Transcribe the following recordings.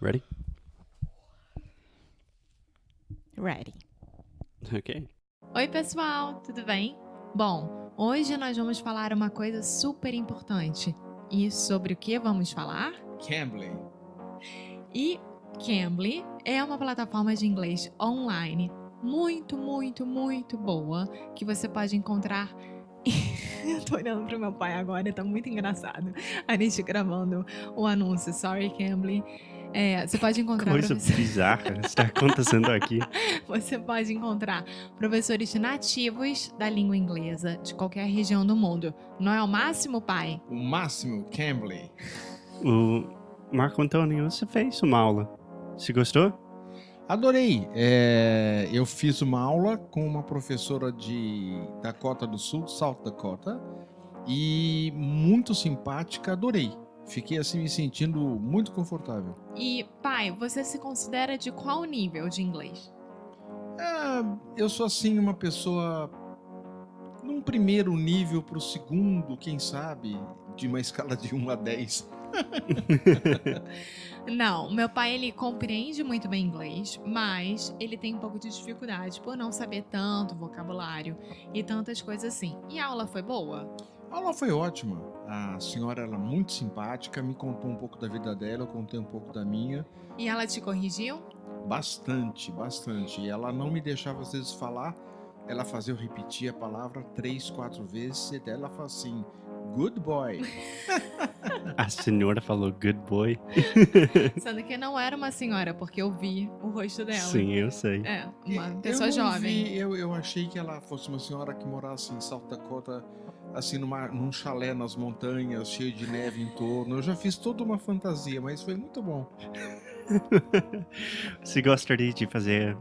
Ready? Ready. Ok. Oi, pessoal, tudo bem? Bom, hoje nós vamos falar uma coisa super importante. E sobre o que vamos falar? Cambly. E Cambly é uma plataforma de inglês online muito boa que você pode encontrar. Eu tô olhando pro meu pai agora, tá muito engraçado. A gente gravando o anúncio. Sorry, Cambly. Você pode encontrar Coisa bizarra está acontecendo aqui. Você pode encontrar professores nativos da língua inglesa de qualquer região do mundo. Não é o máximo, pai? O máximo, Cambly. O Marco Antônio, você fez uma aula. Você gostou? Adorei. Eu fiz uma aula com uma professora de Dakota do Sul, South Dakota, e muito simpática, adorei. Fiquei assim me sentindo muito confortável. E, pai, você se considera de qual nível de inglês? Eu sou assim uma pessoa num primeiro nível para o segundo, quem sabe, de uma escala de 1 a 10. Não, meu pai ele compreende muito bem inglês, mas ele tem um pouco de dificuldade por não saber tanto vocabulário e tantas coisas assim. E a aula foi boa? A aula foi ótima. A senhora era muito simpática, me contou um pouco da vida dela, eu contei um pouco da minha. E ela te corrigiu? Bastante. E ela não me deixava às vezes falar, ela fazia eu repetir a palavra 3, 4 vezes, e daí ela fala assim, good boy. A senhora falou good boy. Sendo que não era uma senhora, porque eu vi o rosto dela. Sim, eu sei. É, uma Eu pessoa não jovem. vi, eu achei que ela fosse uma senhora que morasse em South Dakota, assim, num chalé nas montanhas, cheio de neve em torno. Eu já fiz toda uma fantasia, mas foi muito bom. Você gostaria de fazer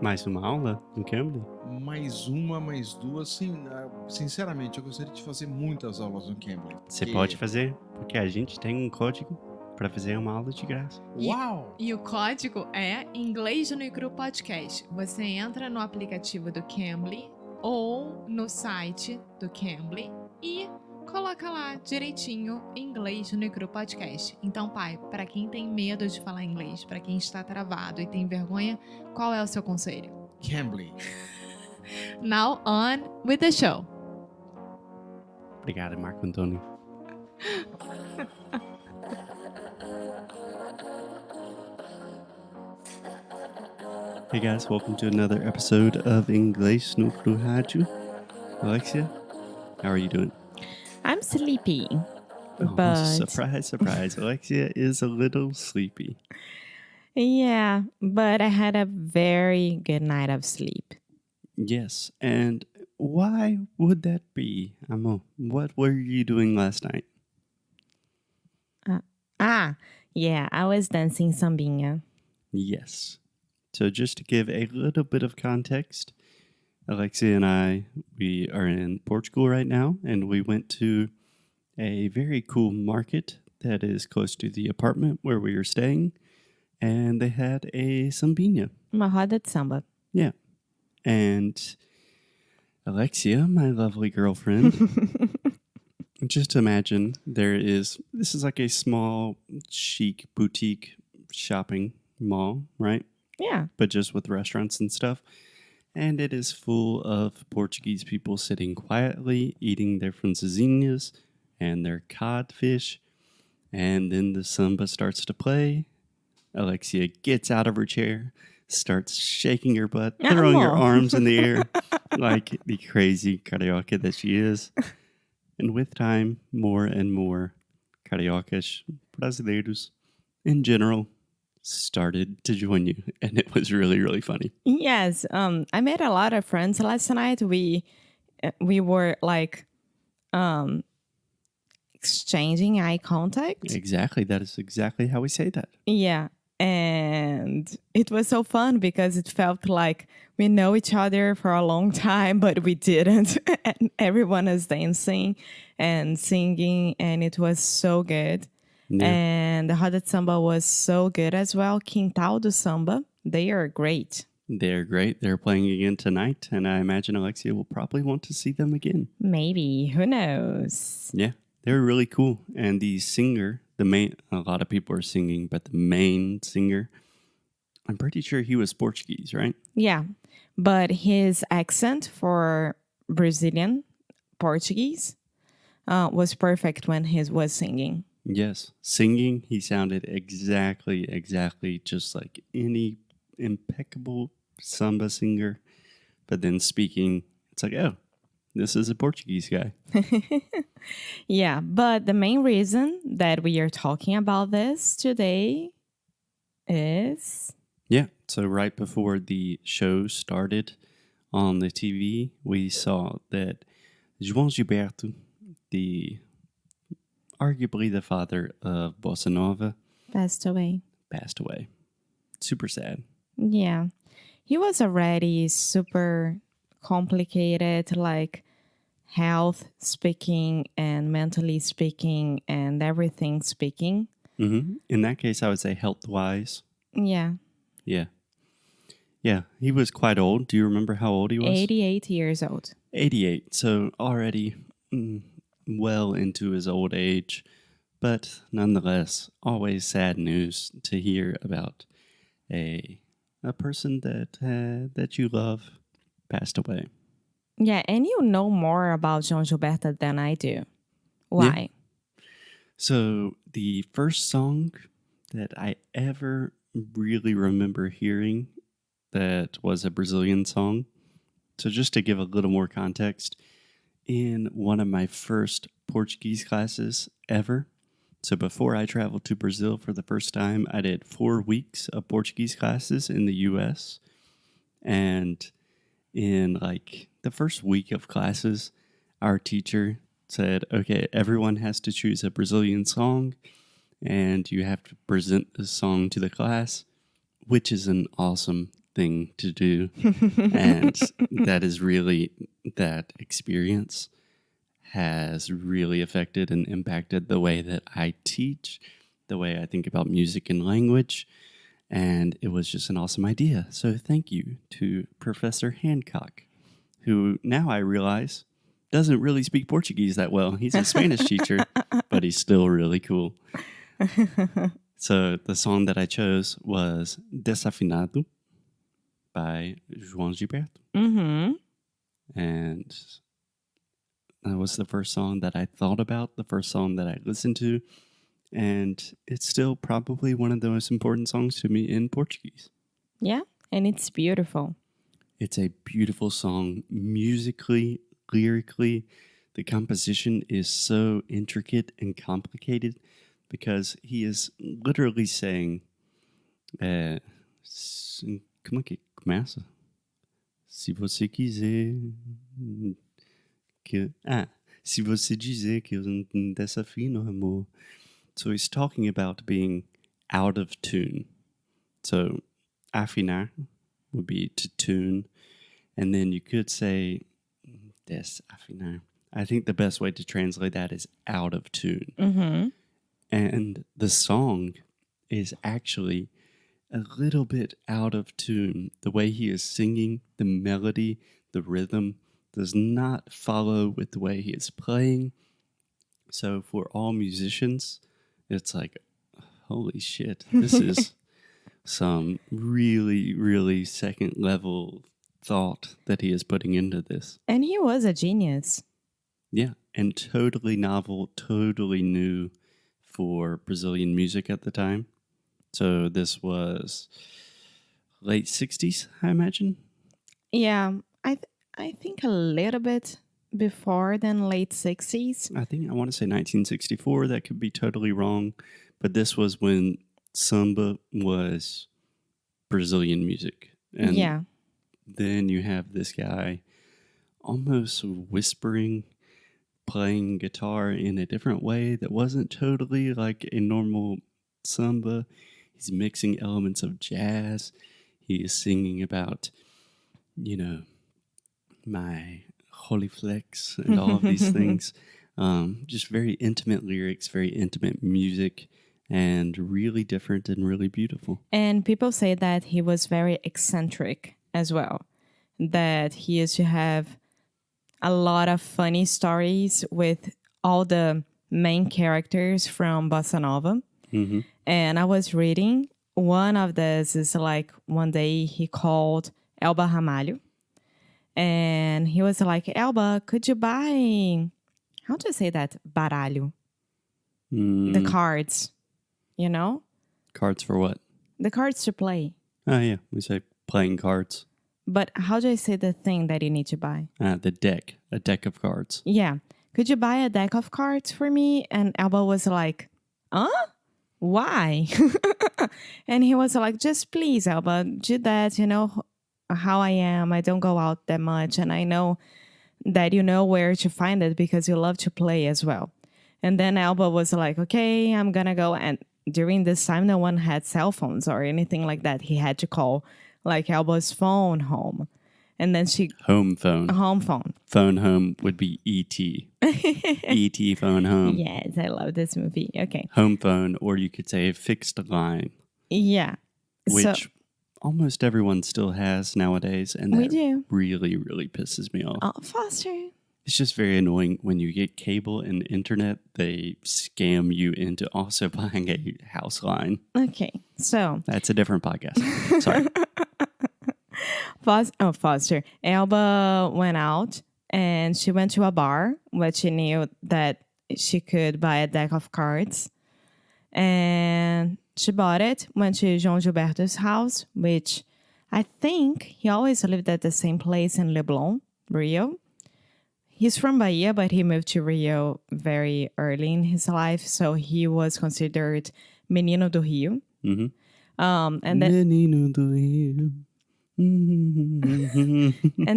mais uma aula no Cambly? Mais uma, mais duas, sim, sinceramente, eu gostaria de fazer muitas aulas no Cambly. Você porque- pode fazer, porque a gente tem um código para fazer uma aula de graça. Uau! E o código é Inglês no Cru Podcast. Você entra no aplicativo do Cambly ou no site do Cambly e coloca lá direitinho Inglês no Cru Podcast. Então, pai, para quem tem medo de falar inglês, para quem está travado e tem vergonha, qual é o seu conselho? Cambly. Now on with the show. Obrigado, Marco Antônio. Hey guys, welcome to another episode of Inglês no Cru Rádio. Alexia, how are you doing? I'm sleepy. Oh, But surprise. Alexia is a little sleepy. yeah, but I had a very good night of sleep. Yes, and why would that be? Amo, what were you doing last night? Yeah, I was dancing sambinha. Yes. So just to give a little bit of context, Alexia and we are in Portugal right now, and we went to a very cool market that is close to the apartment where we are staying, and they had a sambinha. Uma roda de samba. Yeah. And Alexia, my lovely girlfriend, just imagine this is like a small, chic boutique shopping mall, right? Yeah. But just with restaurants and stuff. And it is full of Portuguese people sitting quietly, eating their francesinhas and their codfish. And then the samba starts to play. Alexia gets out of her chair, starts shaking her butt, throwing her arms in the air like the crazy carioca that she is. And with time, more and more cariocas, brasileiros in general, started to join you. And it was really, really funny. Yes, I made a lot of friends last night. We were like exchanging eye contact. Exactly. That is exactly how we say that. Yeah, and it was so fun because it felt like we know each other for a long time, but we didn't. And everyone is dancing and singing, and it was so good. Yeah. And the Roda de Samba was so good as well. Quintal do Samba, they are great. They're great. They're playing again tonight, and I imagine Alexia will probably want to see them again. Maybe, who knows? Yeah, they were really cool. And the singer a lot of people are singing, but the main singer, I'm pretty sure he was Portuguese, right? Yeah, but his accent for Brazilian Portuguese was perfect when he was singing. Yes. Singing, he sounded exactly just like any impeccable samba singer. But then speaking, it's like, oh, this is a Portuguese guy. Yeah, but the main reason that we are talking about this today is Yeah. So right before the show started on the TV, we saw that João Gilberto, arguably the father of Bossa Nova, passed away. passed away. Super sad. Yeah, he was already super complicated, like health speaking and mentally speaking and everything speaking. In that case, I would say health-wise. Yeah, Yeah. Yeah, he was quite old. Do you remember how old he was? 88 years old. 88. So already well into his old age. But nonetheless, always sad news to hear about a person that you love passed away. Yeah, and you know more about João Gilberto than I do. Why? So the first song that I ever really remember hearing that was a Brazilian song. So just to give a little more context, in one of my first Portuguese classes ever, so before I traveled to Brazil for the first time, I did 4 weeks of Portuguese classes in the US. And in like the first week of classes, our teacher said, okay, everyone has to choose a Brazilian song and you have to present the song to the class, which is an awesome thing to do. And that is really, that experience has really affected and impacted the way that I teach, the way I think about music and language. And it was just an awesome idea. So thank you to Professor Hancock, who now I realize doesn't really speak Portuguese that well. He's a Spanish teacher, but he's still really cool. So the song that I chose was Desafinado by João Gilberto. Mm-hmm. And that was the first song that I thought about, the first song that I listened to. And it's still probably one of the most important songs to me in Portuguese. Yeah, and it's beautiful. It's a beautiful song, musically, lyrically. The composition is so intricate and complicated because he is literally saying, como é que começa? Se você quiser que... se você dizer que eu não desafino, amor. So he's talking about being out of tune. So afinar would be to tune. And then you could say desafinar. I think the best way to translate that is out of tune. Mm-hmm. And the song is actually a little bit out of tune. The way he is singing, the melody, the rhythm does not follow with the way he is playing. So for all musicians, it's like, holy shit, this is some really, really second level thought that he is putting into this. And he was a genius. Yeah, and totally novel, totally new for Brazilian music at the time. So this was late 60s, I imagine. Yeah, I think a little bit before than late 60s. I want to say 1964. That could be totally wrong. But this was when samba was Brazilian music. And yeah. then you have this guy almost whispering, playing guitar in a different way that wasn't totally like a normal samba. He's mixing elements of jazz. He is singing about, my holy flex and all of these things. Just very intimate lyrics, very intimate music, and really different and really beautiful. And people say that he was very eccentric as well, that he used to have a lot of funny stories with all the main characters from Bossa Nova. Hmm. And I was reading, one of this is like one day he called Elba Ramalho. And he was like, Elba, could you buy, how do you say that? Baralho. The cards, you know? Cards for what? The cards to play. Oh, yeah. We say playing cards. But how do I say the thing that you need to buy? The deck. A deck of cards. Yeah. Could you buy a deck of cards for me? And Elba was like, huh? Why? And he was like, just please, Elba, do that. You know how I am. I don't go out that much. And I know that you know where to find it because you love to play as well. And then Elba was like, okay, I'm going to go. And during this time, no one had cell phones or anything like that. He had to call like Elba's phone home. And then Home phone. home phone. Phone home would be E.T. E.T. phone home. Yes, I love this movie. Okay. Home phone, or you could say a fixed line, Yeah. which almost everyone still has nowadays. And We that do. really, really pisses me off. Foster. It's just very annoying when you get cable and internet, they scam you into also buying a house line. Okay. So That's a different podcast. Sorry. Foster. Elba went out and she went to a bar where she knew that she could buy a deck of cards. And she bought it, went to João Gilberto's house, which I think he always lived at the same place in Leblon, Rio. He's from Bahia, but he moved to Rio very early in his life. So he was considered Menino do Rio. Mm-hmm. And then Menino do Rio. and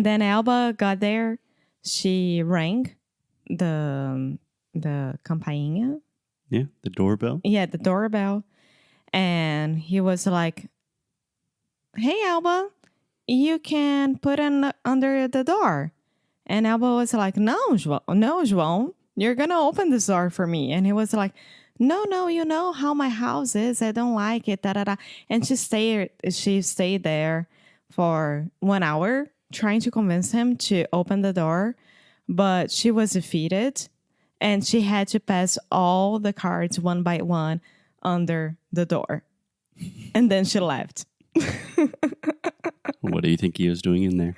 then Elba got there. She rang the campainha. Yeah, the doorbell. Yeah, the doorbell. And he was like, hey, Elba, you can put it under the door. And Elba was like, no, João, you're going to open this door for me. And he was like, no, you know how my house is. I don't like it. Da, da, da. And she stayed there for 1 hour trying to convince him to open the door. But she was defeated. And she had to pass all the cards one by one under the door. And then she left. What do you think he was doing in there?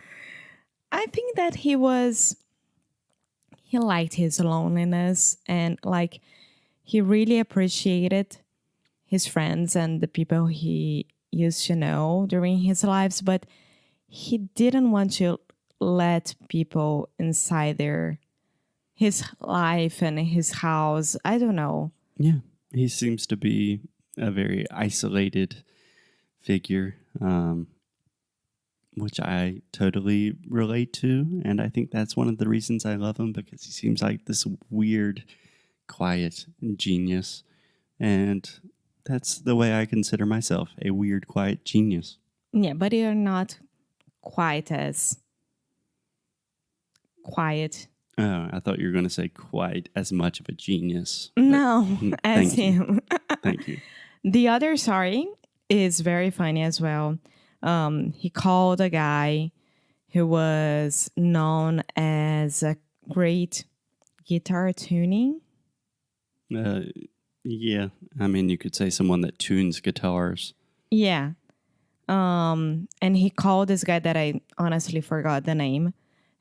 I think that he liked his loneliness and like he really appreciated his friends and the people he used to know during his lives, but he didn't want to let people inside his life and his house. I don't know. Yeah, he seems to be a very isolated figure, which I totally relate to. And I think that's one of the reasons I love him, because he seems like this weird, quiet genius. And that's the way I consider myself, a weird, quiet genius. Yeah, but you're not quite as quiet. Oh, I thought you were going to say quite as much of a genius. No, as Thank you. him. Thank you. The other story is very funny as well. He called a guy who was known as a great guitar tuning. Yeah, I mean, you could say someone that tunes guitars. Yeah. And he called this guy that I honestly forgot the name.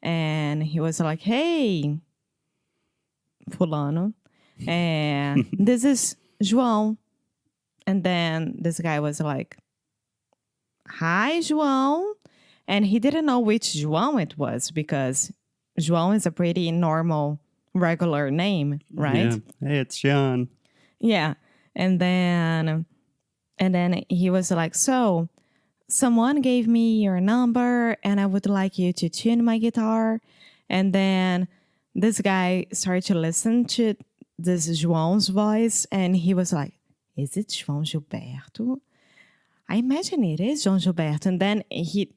And he was like, hey, fulano. And this is João. And then this guy was like, hi, João. And he didn't know which João it was because João is a pretty normal, regular name, right? Yeah. Hey, it's John. Yeah. And then he was like, so someone gave me your number and I would like you to tune my guitar. And then this guy started to listen to this João's voice and he was like, is it João Gilberto? I imagine it is João Gilberto. And then he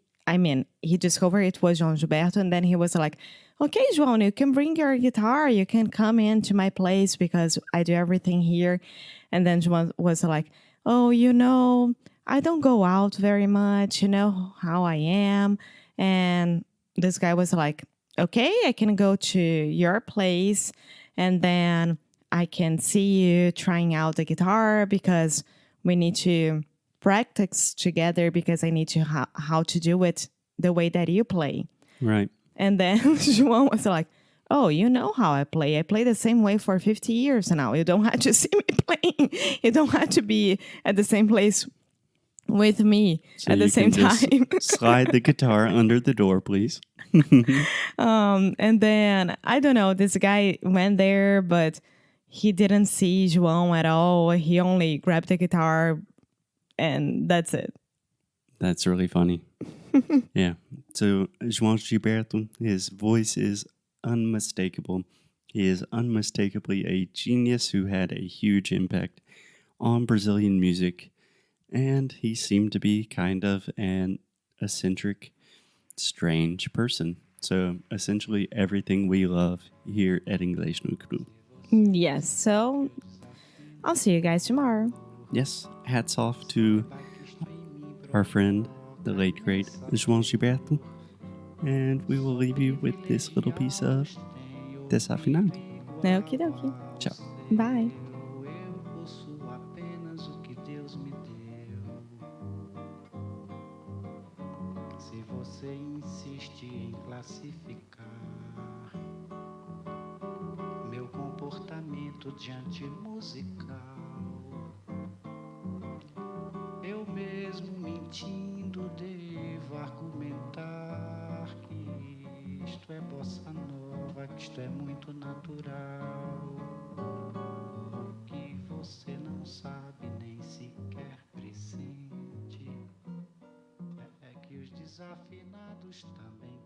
discovered it was João Gilberto. And then he was like, okay, João, you can bring your guitar. You can come into my place because I do everything here. And then João was like, oh, I don't go out very much. You know how I am. And this guy was like, okay, I can go to your place. And then I can see you trying out the guitar because we need to practice together because I need to how to do it the way that you play. Right. And then João was like, oh, you know how I play. I play the same way for 50 years now. You don't have to see me playing. You don't have to be at the same place with me So at the you same can just time. slide the guitar under the door, please. And then, I don't know, this guy went there, but he didn't see João at all. He only grabbed the guitar and that's it. That's really funny. Yeah. So João Gilberto, his voice is unmistakable. He is unmistakably a genius who had a huge impact on Brazilian music, and he seemed to be kind of an eccentric, strange person. So essentially everything we love here at English no Cru. Yes, so I'll see you guys tomorrow. Yes, hats off to our friend, the late great João Gilberto, and we will leave you with this little piece of Desafinado. Okie dokie. Ciao. Bye. Eu possuo apenas o que Deus me deu. Se você insiste em classificar meu comportamento diante musical, eu mesmo mentindo devo argumentar que isto é bossa nova, que isto é muito natural. O que você não sabe nem sequer pressente é que os desafinados também